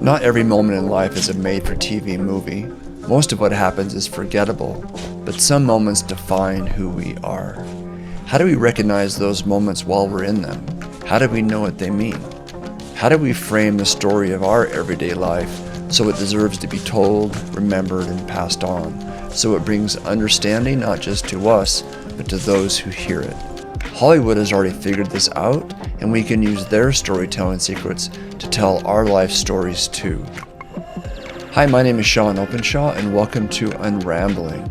Not every moment in life is a made-for-TV movie. Most of what happens is forgettable, but some moments define who we are. How do we recognize those moments while we're in them? How do we know what they mean? How do we frame the story of our everyday life so it deserves to be told, remembered, and passed on, so it brings understanding not just to us, but to those who hear it? Hollywood has already figured this out, and we can use their storytelling secrets to tell our life stories too. Hi, my name is Sean Openshaw, and welcome to Unrambling,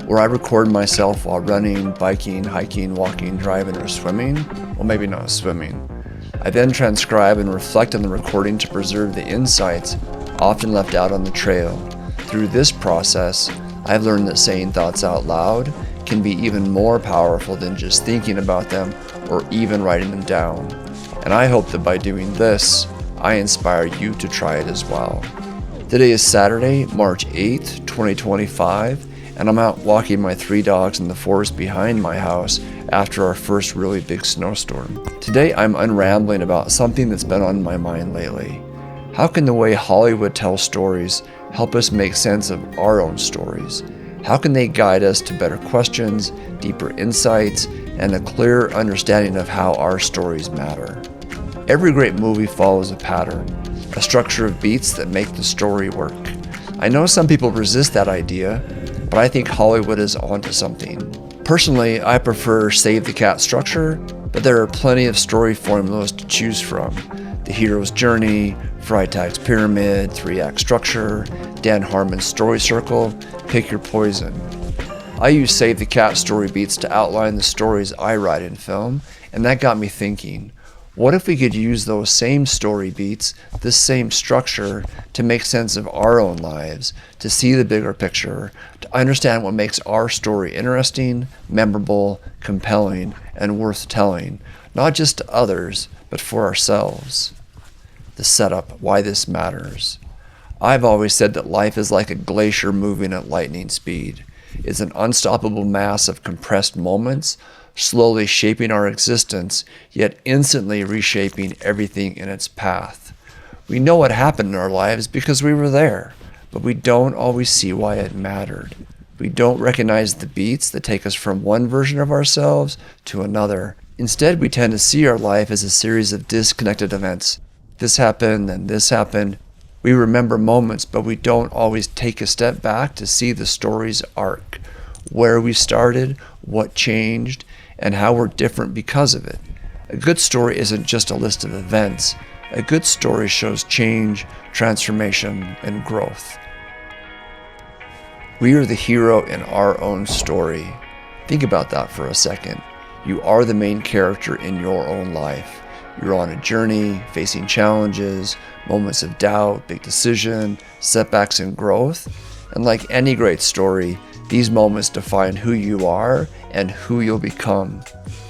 where I record myself while running, biking, hiking, walking, driving, or swimming. Well, maybe not swimming. I then transcribe and reflect on the recording to preserve the insights often left out on the trail. Through this process, I've learned that saying thoughts out loud can be even more powerful than just thinking about them or even writing them down. And I hope that by doing this, I inspire you to try it as well. Today is Saturday, March 8th, 2025, and I'm out walking my 3 dogs in the forest behind my house after our first really big snowstorm. Today I'm unrambling about something that's been on my mind lately. How can the way Hollywood tells stories help us make sense of our own stories? How can they guide us to better questions, deeper insights, and a clearer understanding of how our stories matter? Every great movie follows a pattern, a structure of beats that make the story work. I know some people resist that idea, but I think Hollywood is onto something. Personally, I prefer Save the Cat structure, but there are plenty of story formulas to choose from. The hero's journey, Freytag's pyramid, 3-act structure, Dan Harmon's story circle, pick your poison. I use Save the Cat story beats to outline the stories I write in film, and that got me thinking, what if we could use those same story beats, this same structure, to make sense of our own lives, to see the bigger picture, to understand what makes our story interesting, memorable, compelling, and worth telling, not just to others, but for ourselves. The setup, why this matters. I've always said that life is like a glacier moving at lightning speed. It's an unstoppable mass of compressed moments, slowly shaping our existence, yet instantly reshaping everything in its path. We know what happened in our lives because we were there, but we don't always see why it mattered. We don't recognize the beats that take us from one version of ourselves to another. Instead, we tend to see our life as a series of disconnected events. This happened, and this happened. We remember moments, but we don't always take a step back to see the story's arc, where we started, what changed, and how we're different because of it. A good story isn't just a list of events. A good story shows change, transformation, and growth. We are the hero in our own story. Think about that for a second. You are the main character in your own life. You're on a journey, facing challenges, moments of doubt, big decision, setbacks, and growth. And like any great story, these moments define who you are and who you'll become.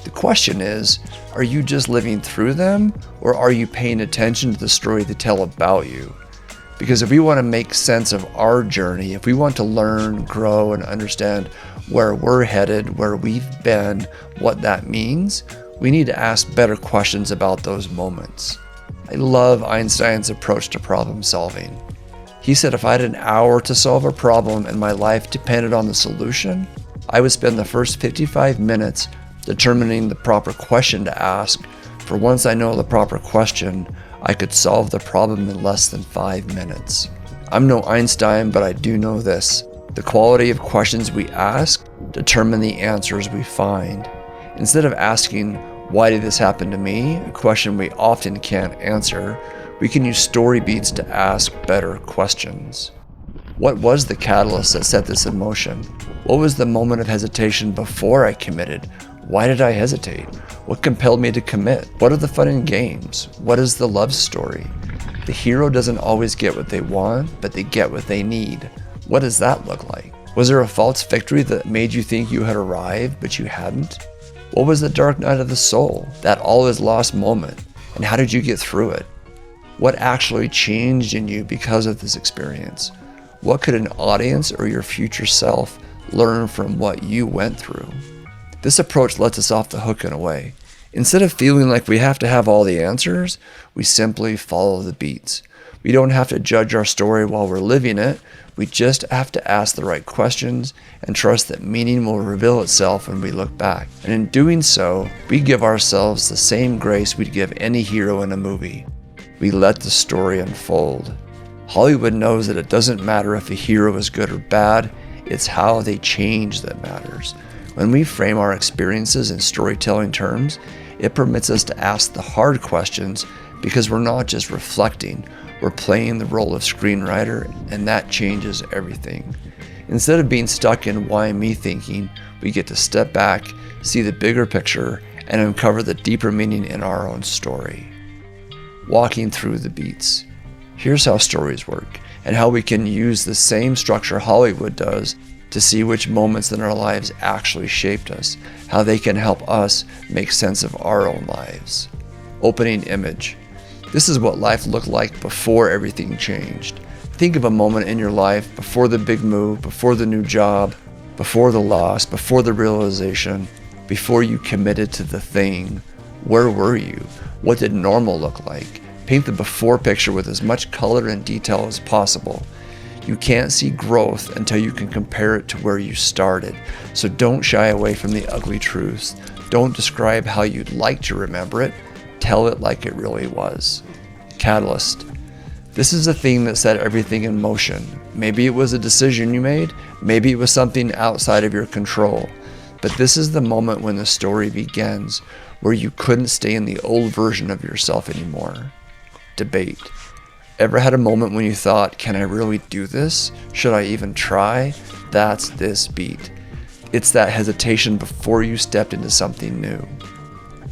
The question is, are you just living through them, or are you paying attention to the story they tell about you? Because if we want to make sense of our journey, if we want to learn, grow, and understand where we're headed, where we've been, what that means, we need to ask better questions about those moments. I love Einstein's approach to problem solving. He said if I had an hour to solve a problem and my life depended on the solution, I would spend the first 55 minutes determining the proper question to ask, for once I know the proper question, I could solve the problem in less than 5 minutes. I'm no Einstein, but I do know this. The quality of questions we ask determine the answers we find. Instead of asking, why did this happen to me? A question we often can't answer, we can use story beats to ask better questions. What was the catalyst that set this in motion? What was the moment of hesitation before I committed? Why did I hesitate? What compelled me to commit? What are the fun and games? What is the love story? The hero doesn't always get what they want, but they get what they need. What does that look like? Was there a false victory that made you think you had arrived, but you hadn't? What was the dark night of the soul, that all is lost moment, and how did you get through it? What actually changed in you because of this experience? What could an audience or your future self learn from what you went through? This approach lets us off the hook in a way. Instead of feeling like we have to have all the answers, we simply follow the beats. We don't have to judge our story while we're living it. We just have to ask the right questions and trust that meaning will reveal itself when we look back. And in doing so, we give ourselves the same grace we'd give any hero in a movie. We let the story unfold. Hollywood knows that it doesn't matter if a hero is good or bad, it's how they change that matters. When we frame our experiences in storytelling terms, it permits us to ask the hard questions because we're not just reflecting, we're playing the role of screenwriter, and that changes everything. Instead of being stuck in why me thinking, we get to step back, see the bigger picture, and uncover the deeper meaning in our own story. Walking through the beats. Here's how stories work, and how we can use the same structure Hollywood does to see which moments in our lives actually shaped us, how they can help us make sense of our own lives. Opening image. This is what life looked like before everything changed. Think of a moment in your life before the big move, before the new job, before the loss, before the realization, before you committed to the thing. Where were you? What did normal look like? Paint the before picture with as much color and detail as possible. You can't see growth until you can compare it to where you started. So don't shy away from the ugly truths. Don't describe how you'd like to remember it. Tell it like it really was. Catalyst. This is the thing that set everything in motion. Maybe it was a decision you made. Maybe it was something outside of your control. But this is the moment when the story begins, where you couldn't stay in the old version of yourself anymore. Debate. Ever had a moment when you thought, can I really do this? Should I even try? That's this beat. It's that hesitation before you stepped into something new.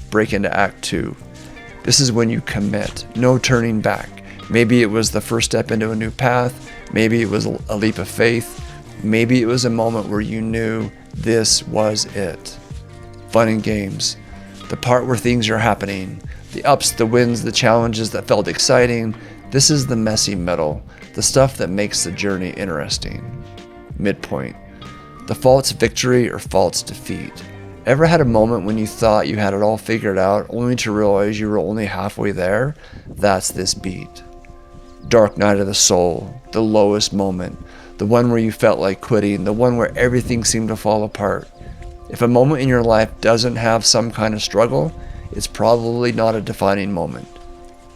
Break into Act 2. This is when you commit, no turning back. Maybe it was the first step into a new path. Maybe it was a leap of faith. Maybe it was a moment where you knew this was it. Fun and games. The part where things are happening. The ups, the wins, the challenges that felt exciting. This is the messy middle, the stuff that makes the journey interesting. Midpoint. The false victory or false defeat. Ever had a moment when you thought you had it all figured out, only to realize you were only halfway there? That's this beat. Dark night of the soul, the lowest moment, the one where you felt like quitting, the one where everything seemed to fall apart. If a moment in your life doesn't have some kind of struggle, it's probably not a defining moment.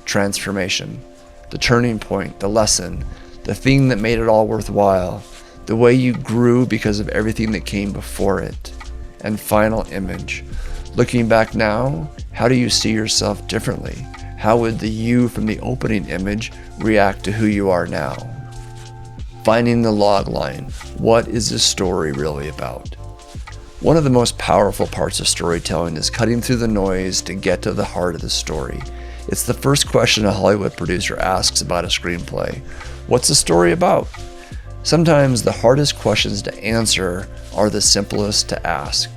Transformation. The turning point, the lesson, the thing that made it all worthwhile, the way you grew because of everything that came before it. And final image. Looking back now, how do you see yourself differently? How would the you from the opening image react to who you are now? Finding the log line. What is this story really about? One of the most powerful parts of storytelling is cutting through the noise to get to the heart of the story. It's the first question a Hollywood producer asks about a screenplay. What's the story about? Sometimes the hardest questions to answer are the simplest to ask.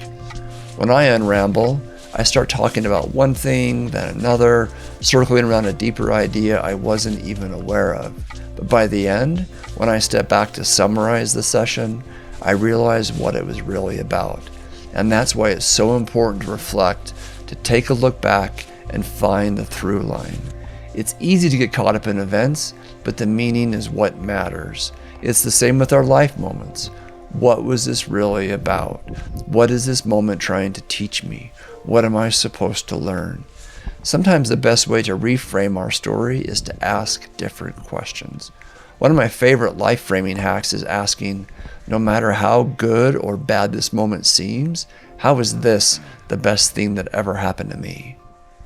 When I unramble, I start talking about one thing, then another, circling around a deeper idea I wasn't even aware of. But by the end, when I step back to summarize the session, I realize what it was really about. And that's why it's so important to reflect, to take a look back and find the through line. It's easy to get caught up in events, but the meaning is what matters. It's the same with our life moments. What was this really about? What is this moment trying to teach me? What am I supposed to learn? Sometimes the best way to reframe our story is to ask different questions. One of my favorite life framing hacks is asking, no matter how good or bad this moment seems, how is this the best thing that ever happened to me?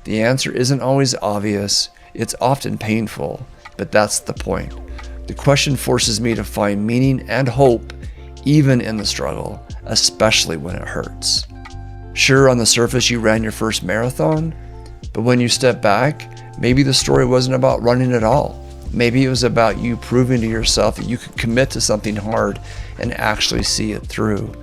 The answer isn't always obvious, it's often painful, but that's the point. The question forces me to find meaning and hope, even in the struggle, especially when it hurts. Sure, on the surface you ran your first marathon, but when you step back, maybe the story wasn't about running at all. Maybe it was about you proving to yourself that you could commit to something hard and actually see it through.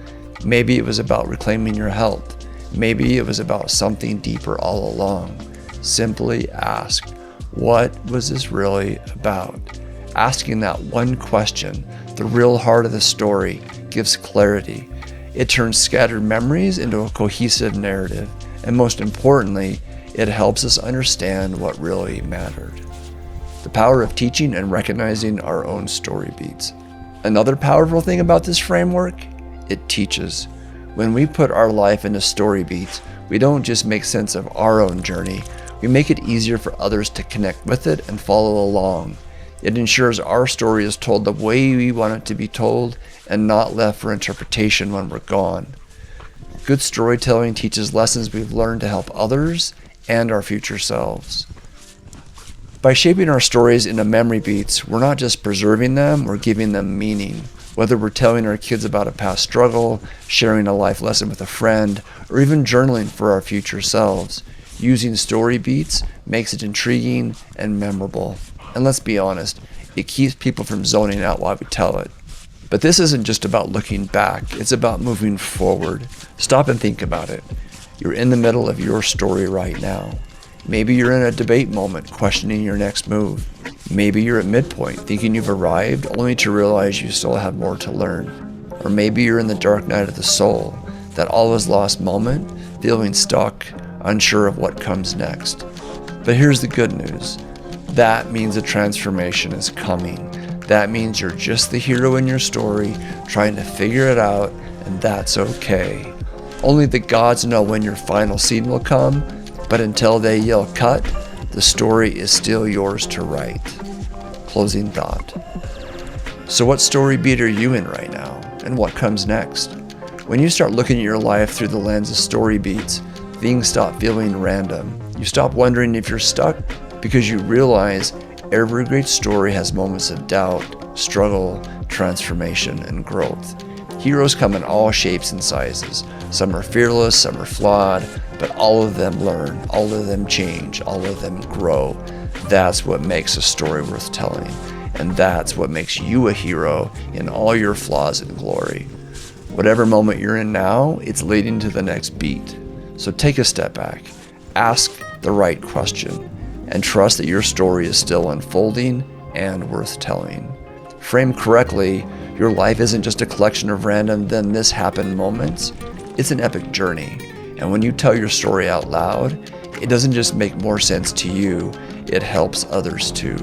Maybe it was about reclaiming your health. Maybe it was about something deeper all along. Simply ask, what was this really about? Asking that one question, the real heart of the story, gives clarity. It turns scattered memories into a cohesive narrative, and most importantly, it helps us understand what really mattered. The power of teaching and recognizing our own story beats. Another powerful thing about this framework, it teaches. When we put our life into story beats, we don't just make sense of our own journey, we make it easier for others to connect with it and follow along. It ensures our story is told the way we want it to be told and not left for interpretation when we're gone. Good storytelling teaches lessons we've learned to help others and our future selves. By shaping our stories into memory beats, we're not just preserving them, we're giving them meaning. Whether we're telling our kids about a past struggle, sharing a life lesson with a friend, or even journaling for our future selves, using story beats makes it intriguing and memorable. And let's be honest, it keeps people from zoning out while we tell it. But this isn't just about looking back, it's about moving forward. Stop and think about it. You're in the middle of your story right now. Maybe you're in a debate moment questioning your next move. Maybe you're at midpoint thinking you've arrived only to realize you still have more to learn. Or maybe you're in the dark night of the soul, that all is lost moment, feeling stuck, unsure of what comes next. But here's the good news. That means a transformation is coming. That means you're just the hero in your story, trying to figure it out, and that's okay. Only the gods know when your final scene will come, but until they yell cut, the story is still yours to write. Closing thought. So what story beat are you in right now, and what comes next? When you start looking at your life through the lens of story beats, things stop feeling random. You stop wondering if you're stuck because you realize every great story has moments of doubt, struggle, transformation, and growth. Heroes come in all shapes and sizes. Some are fearless, some are flawed, but all of them learn, all of them change, all of them grow. That's what makes a story worth telling. And that's what makes you a hero in all your flaws and glory. Whatever moment you're in now, it's leading to the next beat. So take a step back, ask the right question, and trust that your story is still unfolding and worth telling. Framed correctly, your life isn't just a collection of random then this happened moments, it's an epic journey. And when you tell your story out loud, it doesn't just make more sense to you, it helps others too.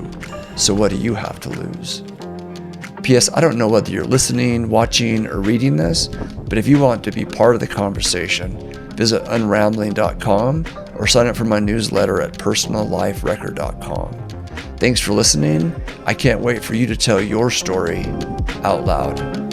So what do you have to lose? P.S. I don't know whether you're listening, watching, or reading this, but if you want to be part of the conversation, visit unrambling.com or sign up for my newsletter at personalliferecord.com. Thanks for listening. I can't wait for you to tell your story out loud.